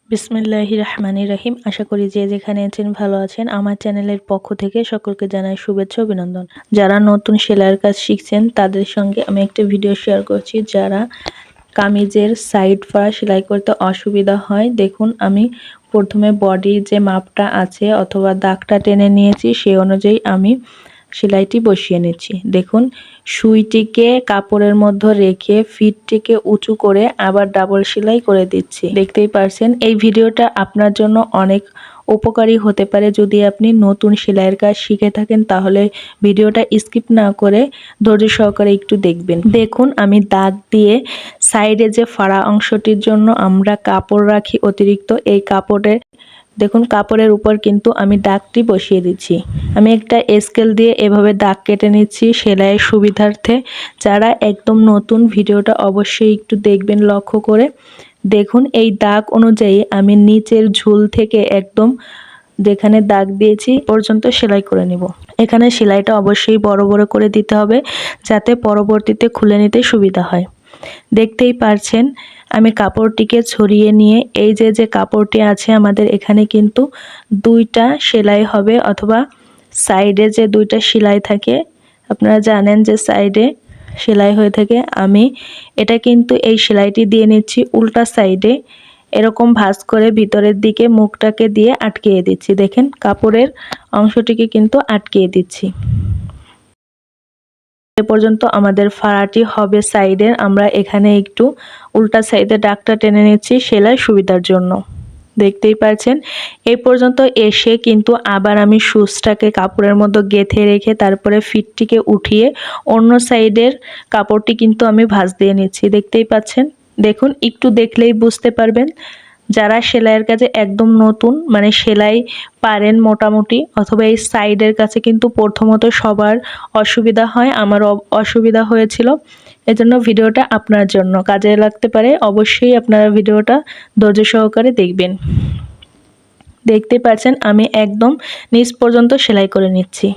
বিসমিল্লাহির রহমানির রহিম। আশা করি যে যেখানে আছেন ভালো আছেন। আমার চ্যানেলের পক্ষ থেকে সকলকে জানাই শুভেচ্ছা অভিনন্দন। যারা নতুন সেলাইয়ের কাজ শিখছেন তাদের সঙ্গে আমি একটা ভিডিও শেয়ার করছি। যারা কামিজের সাইড ফাড়া সেলাই করতে অসুবিধা হয়, দেখুন আমি প্রথমে বডির যে মাপটা আছে অথবা দাগটা টেনে নিয়েছি, সেই অনুযায়ী আমি সেলাইটি বসিয়ে নিচ্ছি। দেখুন সুইটিকে কাপড়ের মধ্যে রেখে ফিটটিকে উঁচু করে আবার ডাবল সেলাই করে দিচ্ছি। দেখতেই পারছেন এই ভিডিওটা আপনার জন্য অনেক উপকারী হতে পারে। যদি আপনি নতুন সেলাইয়ের কাজ শিখে থাকেন তাহলে ভিডিওটা স্কিপ না করে ধৈর্য সহকারে একটু দেখবেন। দেখুন আমি দাগ দিয়ে সাইডে যে ফাড়া অংশটির জন্য আমরা কাপড় রাখি অতিরিক্ত, এই কাপড়ের দেখুন কাপড়ের উপর কিন্তু আমি দাগটি বসিয়ে দিচ্ছি। আমি একটা স্কেল দিয়ে এভাবে দাগ কেটে নিচ্ছি সেলাইয়ের সুবিধার্থে। যারা একদম নতুন ভিডিওটা অবশ্যই একটু দেখবেন লক্ষ্য করে। দেখুন এই দাগ অনুযায়ী আমি নিচের ঝুল থেকে একদম যেখানে দাগ দিয়েছি পর্যন্ত সেলাই করে নিব। এখানে সেলাইটা অবশ্যই বড় বড় করে দিতে হবে যাতে পরবর্তীতে খুলে নিতে সুবিধা হয়। দেখতেই পারছেন আমি কাপড়টিকে ছড়িয়ে নিয়ে এই যে কাপড়টি আছে আমাদের এখানে কিন্তু দুইটা সেলাই হবে, অথবা সাইডে যে দুইটা সেলাই থাকে আপনারা জানেন যে সাইডে সেলাই হয়ে থাকে। আমি এটা কিন্তু এই সেলাইটি দিয়ে নিচ্ছি উল্টা সাইডে, এরকম ভাঁজ করে ভিতরের দিকে মুখটাকে দিয়ে আটকিয়ে দিচ্ছি। দেখেন কাপড়ের অংশটিকে কিন্তু আটকিয়ে দিচ্ছি। এ পর্যন্ত আমাদের ফাড়াটি হবে সাইডের। আমরা এখানে একটু উল্টা সাইডে দাগটা টেনে নিচ্ছি সেলাই সুবিধার জন্য। দেখতেই পাচ্ছেন এই পর্যন্ত এসে কিন্তু আবার আমি সুচটাকে কাপড়ের মধ্যে গেঁথে রেখে তারপরে ফিটটিকে উঠিয়ে অন্য সাইডের কাপড়টি কিন্তু আমি ভাঁজ দিয়ে নিচ্ছি। দেখতেই পাচ্ছেন, দেখুন একটু দেখলেই বুঝতে পারবেন। যারা সেলাইয়ের কাজে একদম নতুন, মানে সেলাই পারেন মোটামুটি, অথবা এই সাইডের কাছে কিন্তু প্রথমত সবার অসুবিধা হয়, আমারও অসুবিধা হয়েছিল, এজন্য ভিডিওটা আপনার জন্য কাজে লাগতে পারে। অবশ্যই আপনারা ভিডিওটা ধৈর্য সহকারে দেখবেন। দেখতে পাচ্ছেন আমি একদম নিচ পর্যন্ত সেলাই করে নিচ্ছি।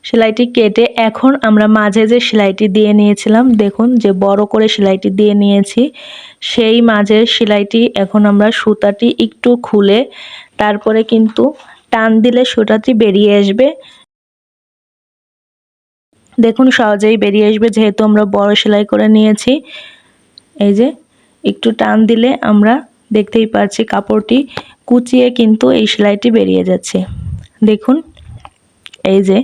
সেলাইটি কেটে এখন আমরা মাঝে যে সেলাইটি দিয়ে নিয়েছিলাম, দেখুন যে বড় করে সেলাইটি দিয়ে নিয়েছি, সেই মাঝের সেলাইটি এখন আমরা সুতাটি একটু খুলে তারপরে কিন্তু টান দিলে সুতাটি বেরিয়ে আসবে। দেখুন সহজেই বেরিয়ে আসবে যেহেতু আমরা বড় সেলাই করে নিয়েছি। এই যে একটু টান দিলে আমরা দেখতেই পাচ্ছি কাপড়টি কুচিয়ে কিন্তু এই সেলাইটি বেরিয়ে যাচ্ছে। দেখুন এই যে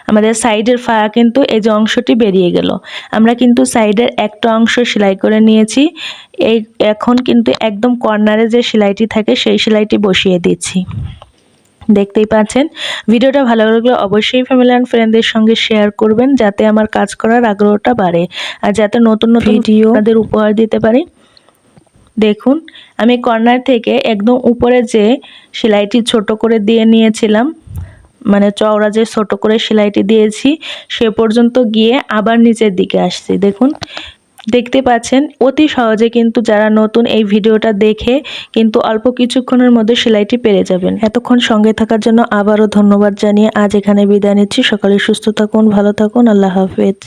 আমাদের সাইডের ফাড়া কিন্তু এই যে অংশটি বেরিয়ে গেল। আমরা কিন্তু সাইডের একটা অংশ সেলাই করে নিয়েছি। এই এখন কিন্তু একদম কর্নারে যে সেলাইটি থাকে সেই সেলাইটি বসিয়ে দিচ্ছি। দেখতেই পাচ্ছেন। ভিডিওটা ভালো লাগলে অবশ্যই ফ্যামিলি অ্যান্ড ফ্রেন্ডদের সঙ্গে শেয়ার করবেন যাতে আমার কাজ করার আগ্রহটা বাড়ে আর যাতে নতুন নতুন ভিডিও আপনাদের উপহার দিতে পারি। দেখুন আমি কর্নার থেকে একদম উপরে যে সেলাইটি ছোট করে দিয়ে নিয়েছিলাম, মানে চওড়া যে ছোট করে সেলাইটি দিয়েছি সে পর্যন্ত গিয়ে আবার নিচের দিকে আসছি। দেখুন দেখতে পাচ্ছেন অতি সহজে কিন্তু যারা নতুন এই ভিডিওটা দেখে কিন্তু অল্প কিছুক্ষণের মধ্যে সেলাইটি পেরে যাবেন। এতক্ষণ সঙ্গে থাকার জন্য আবারও ধন্যবাদ জানিয়ে আজ এখানে বিদায় নিচ্ছি। সকালে সুস্থ থাকুন, ভালো থাকুন, আল্লাহ হাফেজ।